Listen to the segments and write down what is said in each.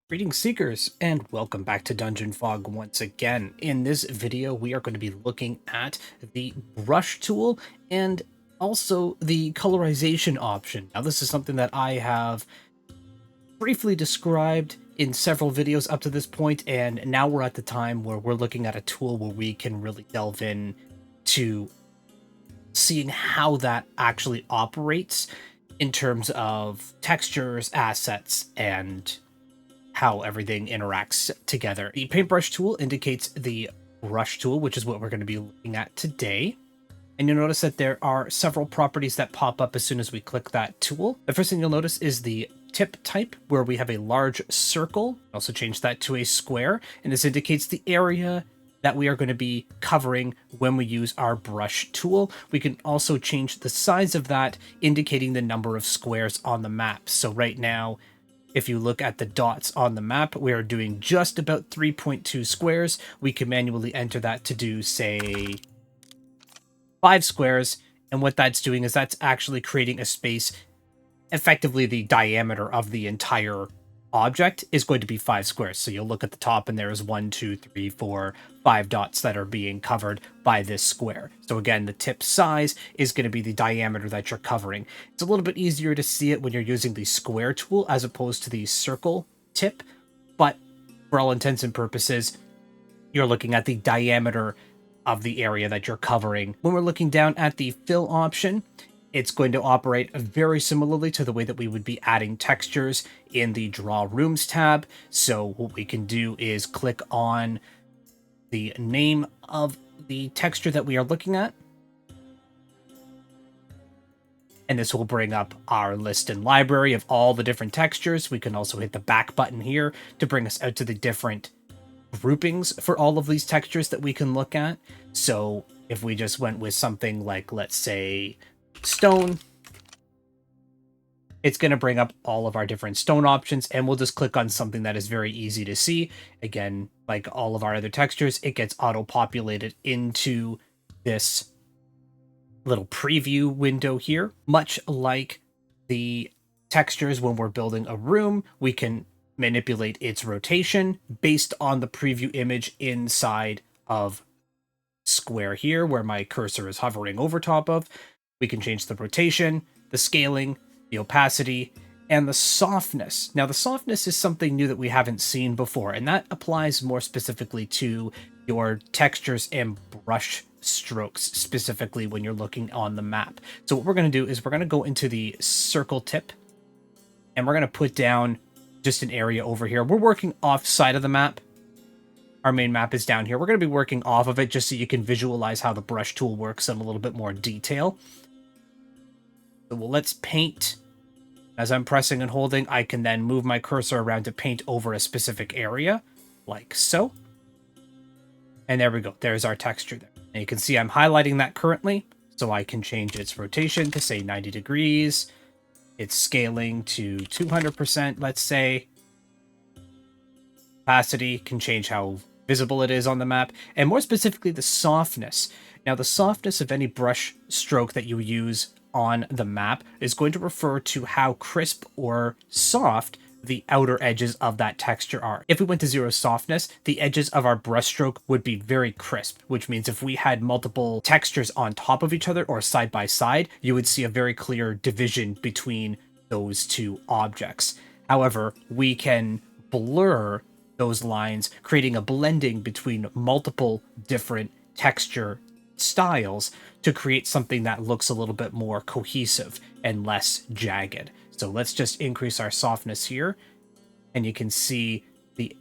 Greetings Seekers, and welcome back to DungeonFog once again. In this video, we are going to be looking at the brush tool and also the colorization option. Now, this is something that I have briefly described in several videos up to this point, and now we're at the time where we're looking at a tool where we can really delve in to seeing how that actually operates in terms of textures, assets, and how everything interacts together. The paintbrush tool indicates the brush tool, which is what we're going to be looking at today. And you'll notice that there are several properties that pop up as soon as we click that tool. The first thing you'll notice is the tip type, where we have a large circle. Also change that to a square, and this indicates the area that we are going to be covering when we use our brush tool. We can also change the size of that, indicating the number of squares on the map. So right now, if you look at the dots on the map, we are doing just about 3.2 squares. We can manually enter that to do, say, 5 squares. And what that's doing is that's actually creating a space. Effectively, the diameter of the entire object is going to be 5 squares. So you'll look at the top and there is 1, 2, 3, 4, 5 dots that are being covered by this square. So again, the tip size is going to be the diameter that you're covering. It's a little bit easier to see it when you're using the square tool as opposed to the circle tip, but for all intents and purposes, you're looking at the diameter of the area that you're covering. When we're looking down at the fill option, it's going to operate very similarly to the way that we would be adding textures in the Draw Rooms tab. So what we can do is click on the name of the texture that we are looking at, and this will bring up our list and library of all the different textures. We can also hit the back button here to bring us out to the different groupings for all of these textures that we can look at. So if we just went with something like, let's say, stone, it's going to bring up all of our different stone options, and we'll just click on something that is very easy to see. Again, like all of our other textures, it gets auto-populated into this little preview window here. Much like the textures when we're building a room, we can manipulate its rotation based on the preview image inside of square here, where my cursor is hovering over top of. We can change the rotation, the scaling, the opacity, and the softness. Now, the softness is something new that we haven't seen before, and that applies more specifically to your textures and brush strokes, specifically when you're looking on the map. So what we're going to do is we're going to go into the circle tip, and we're going to put down just an area over here. We're working off side of the map. Our main map is down here. We're going to be working off of it just so you can visualize how the brush tool works in a little bit more detail. So let's paint. As I'm pressing and holding, I can then move my cursor around to paint over a specific area, like so. And there we go. There's our texture there. And you can see I'm highlighting that currently, so I can change its rotation to, say, 90 degrees. It's scaling to 200%, let's say. Opacity can change how visible it is on the map, and more specifically, the softness. Now, the softness of any brush stroke that you use on the map is going to refer to how crisp or soft the outer edges of that texture are. If we went to 0 softness, the edges of our brushstroke would be very crisp, which means if we had multiple textures on top of each other or side by side, you would see a very clear division between those two objects. However, we can blur those lines, creating a blending between multiple different texture styles to create something that looks a little bit more cohesive and less jagged. So let's just increase our softness here, and you can see the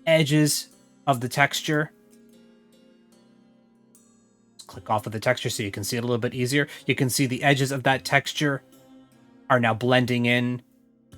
edges of the texture. Let's click off of the texture so you can see it a little bit easier. You can see the edges of that texture are now blending in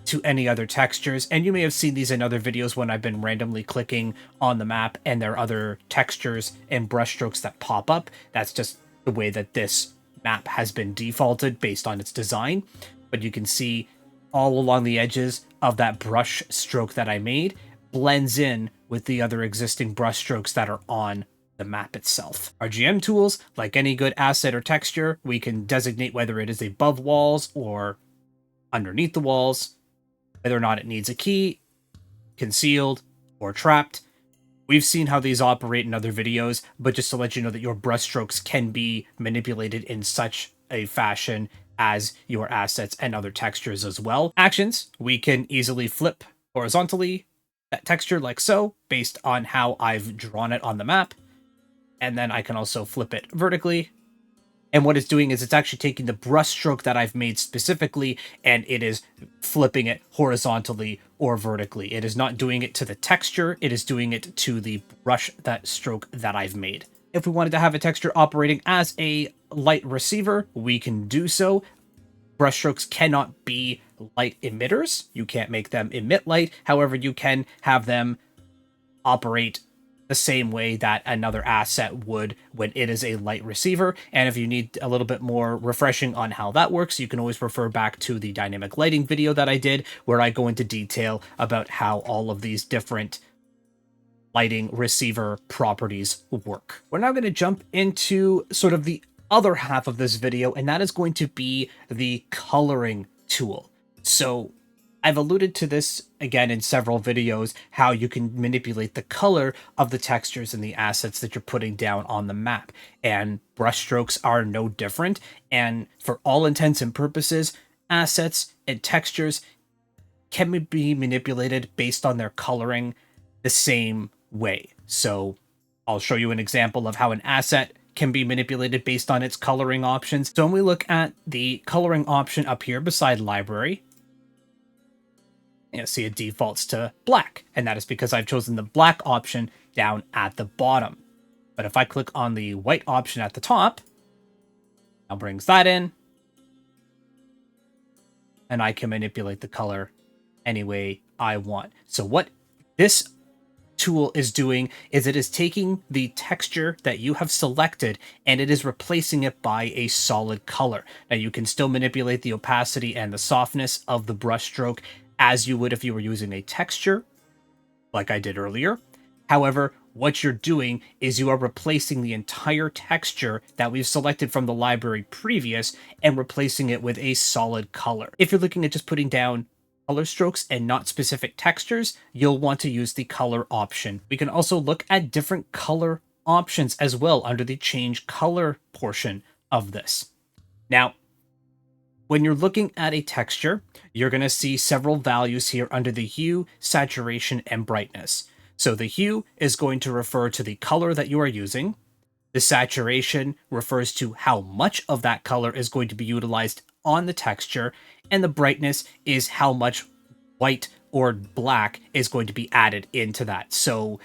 to any other textures, and you may have seen these in other videos when I've been randomly clicking on the map and there are other textures and brushstrokes that pop up. That's just the way that this map has been defaulted based on its design. But you can see all along the edges of that brush stroke that I made blends in with the other existing brush strokes that are on the map itself. Our GM tools, like any good asset or texture, we can designate whether it is above walls or underneath the walls, whether or not it needs a key, concealed, or trapped. We've seen how these operate in other videos, but just to let you know that your brushstrokes can be manipulated in such a fashion as your assets and other textures as well. Actions, we can easily flip horizontally that texture like so, based on how I've drawn it on the map. And then I can also flip it vertically. And what it's doing is it's actually taking the brushstroke that I've made specifically, and it is flipping it horizontally or vertically. It is not doing it to the texture, it is doing it to the brush that stroke that I've made. If we wanted to have a texture operating as a light receiver, we can do so. Brushstrokes cannot be light emitters. You can't make them emit light. However, you can have them operate the same way that another asset would when it is a light receiver. And if you need a little bit more refreshing on how that works, you can always refer back to the dynamic lighting video that I did, where I go into detail about how all of these different lighting receiver properties work. We're now going to jump into sort of the other half of this video, and that is going to be the coloring tool. So I've alluded to this again in several videos, how you can manipulate the color of the textures and the assets that you're putting down on the map. And brushstrokes are no different. And for all intents and purposes, assets and textures can be manipulated based on their coloring the same way. So I'll show you an example of how an asset can be manipulated based on its coloring options. So when we look at the coloring option up here beside library, you'll see it defaults to black, and that is because I've chosen the black option down at the bottom. But if I click on the white option at the top, now brings that in, and I can manipulate the color any way I want. So what this tool is doing is it is taking the texture that you have selected and it is replacing it by a solid color. Now you can still manipulate the opacity and the softness of the brush stroke as you would if you were using a texture, like I did earlier. However, what you're doing is you are replacing the entire texture that we've selected from the library previous and replacing it with a solid color. If you're looking at just putting down color strokes and not specific textures, you'll want to use the color option. We can also look at different color options as well under the change color portion of this. Now, when you're looking at a texture, you're going to see several values here under the hue, saturation, and brightness. So the hue is going to refer to the color that you are using. The saturation refers to how much of that color is going to be utilized on the texture, and the brightness is how much white or black is going to be added into that. So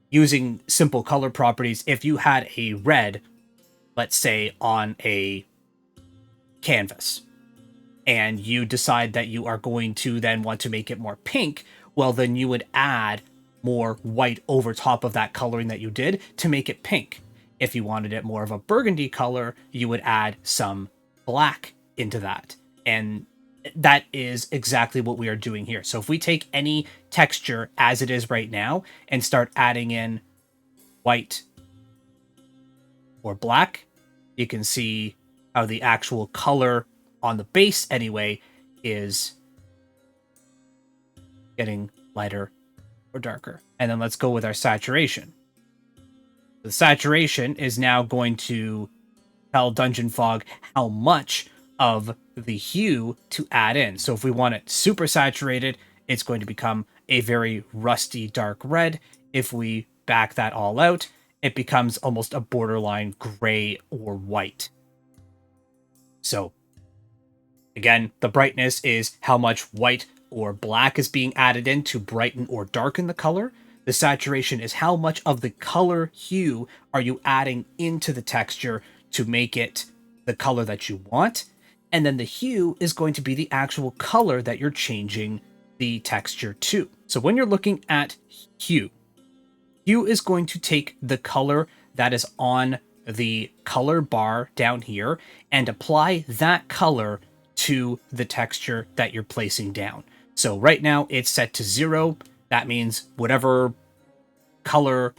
using simple color properties, if you had a red, let's say on a canvas, and you decide that you are going to then want to make it more pink, well, then you would add more white over top of that coloring that you did to make it pink. If you wanted it more of a burgundy color, you would add some black into that. And that is exactly what we are doing here. So if we take any texture as it is right now and start adding in white or black, you can see how the actual color on the base anyway is getting lighter or darker. And then let's go with our saturation. The saturation is now going to tell DungeonFog how much of the hue to add in. So if we want it super saturated, it's going to become a very rusty dark red. If we back that all out, it becomes almost a borderline gray or white. So again, the brightness is how much white or black is being added in to brighten or darken the color. The saturation is how much of the color hue are you adding into the texture to make it the color that you want. And then the hue is going to be the actual color that you're changing the texture to. So when you're looking at hue, hue is going to take the color that is on the color bar down here and apply that color to the texture that you're placing down. So right now it's set to 0. That means whatever color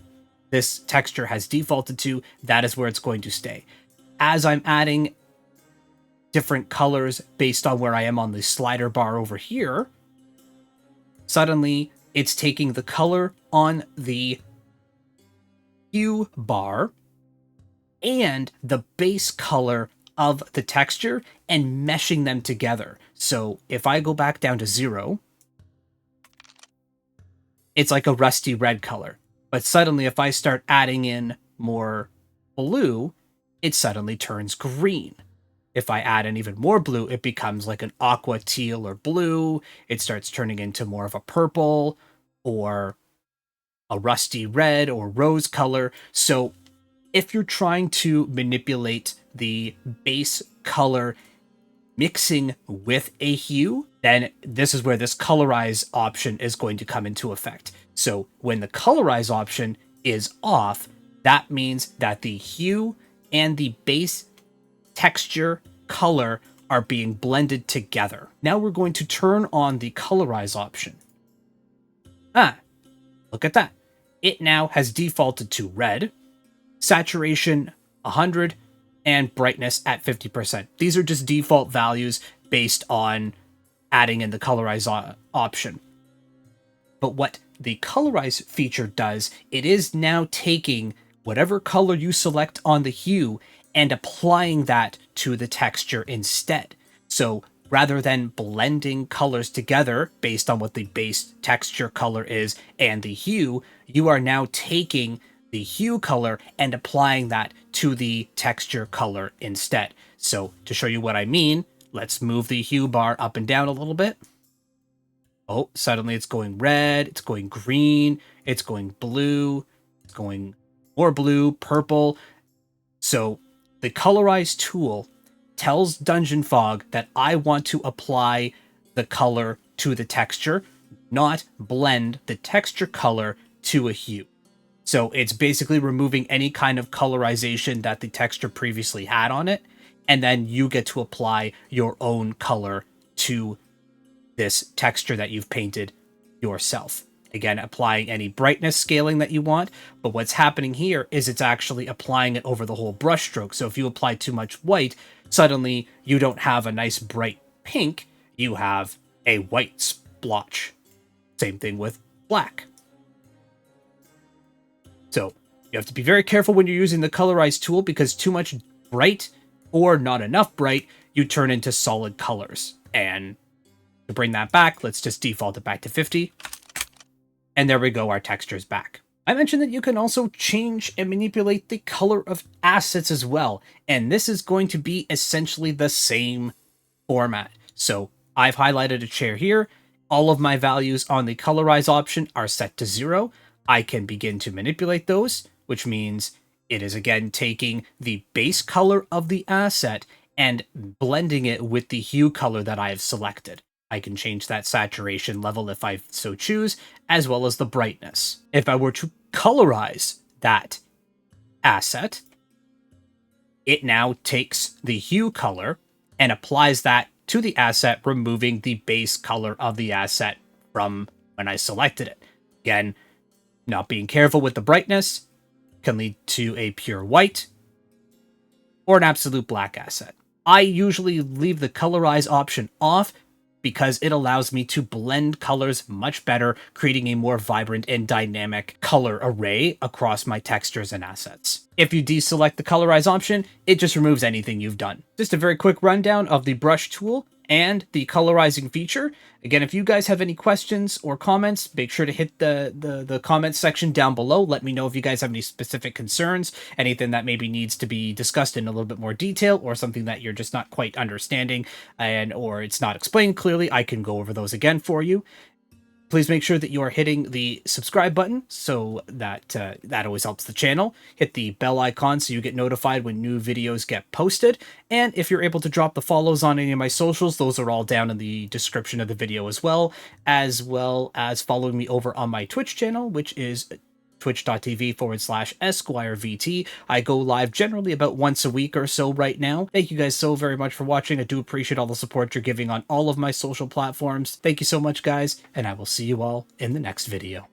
this texture has defaulted to, that is where it's going to stay. As I'm adding different colors based on where I am on the slider bar over here, suddenly it's taking the color on the hue bar and the base color of the texture and meshing them together. So if I go back down to 0, it's like a rusty red color. But suddenly if I start adding in more blue, it suddenly turns green. If I add in even more blue, it becomes like an aqua teal or blue. It starts turning into more of a purple or a rusty red or rose color. So if you're trying to manipulate the base color mixing with a hue, then this is where this colorize option is going to come into effect. So when the colorize option is off, that means that the hue and the base texture color are being blended together. Now we're going to turn on the colorize option. Look at that. It now has defaulted to red, saturation 100, and brightness at 50%. These are just default values based on adding in the colorize option. But what the colorize feature does, it is now taking whatever color you select on the hue and applying that to the texture instead. So rather than blending colors together based on what the base texture color is and the hue, you are now taking the hue color and applying that to the texture color instead. So to show you what I mean, let's move the hue bar up and down a little bit. Oh, suddenly it's going red, it's going green, it's going blue, it's going more blue, purple. So the colorize tool tells DungeonFog that I want to apply the color to the texture, not blend the texture color to a hue. So it's basically removing any kind of colorization that the texture previously had on it, and then you get to apply your own color to this texture that you've painted yourself. Again, applying any brightness scaling that you want, but what's happening here is it's actually applying it over the whole brush stroke. So if you apply too much white, suddenly you don't have a nice bright pink, you have a white splotch. Same thing with black. So you have to be very careful when you're using the colorize tool, because too much bright or not enough bright, you turn into solid colors. And to bring that back, let's just default it back to 50. And there we go, our texture's back. I mentioned that you can also change and manipulate the color of assets as well. And this is going to be essentially the same format. So I've highlighted a chair here. All of my values on the colorize option are set to 0. I can begin to manipulate those, which means it is again taking the base color of the asset and blending it with the hue color that I have selected. I can change that saturation level if I so choose, as well as the brightness. If I were to colorize that asset, it now takes the hue color and applies that to the asset, removing the base color of the asset from when I selected it. Again, not being careful with the brightness can lead to a pure white or an absolute black asset. I usually leave the colorize option off because it allows me to blend colors much better, creating a more vibrant and dynamic color array across my textures and assets. If you deselect the colorize option, it just removes anything you've done. Just a very quick rundown of the brush tool and the colorizing feature. Again, if you guys have any questions or comments, make sure to hit the comments section down below. Let me know if you guys have any specific concerns, anything that maybe needs to be discussed in a little bit more detail, or something that you're just not quite understanding or it's not explained clearly. I can go over those again for you. Please make sure that you are hitting the subscribe button, so that that always helps the channel. Hit the bell icon so you get notified when new videos get posted. And if you're able to drop the follows on any of my socials, those are all down in the description of the video as well as following me over on my Twitch channel, which is twitch.tv/EsquireVT. I go live generally about once a week or so right now. Thank you guys so very much for watching. I do appreciate all the support you're giving on all of my social platforms. Thank you so much, guys, and I will see you all in the next video.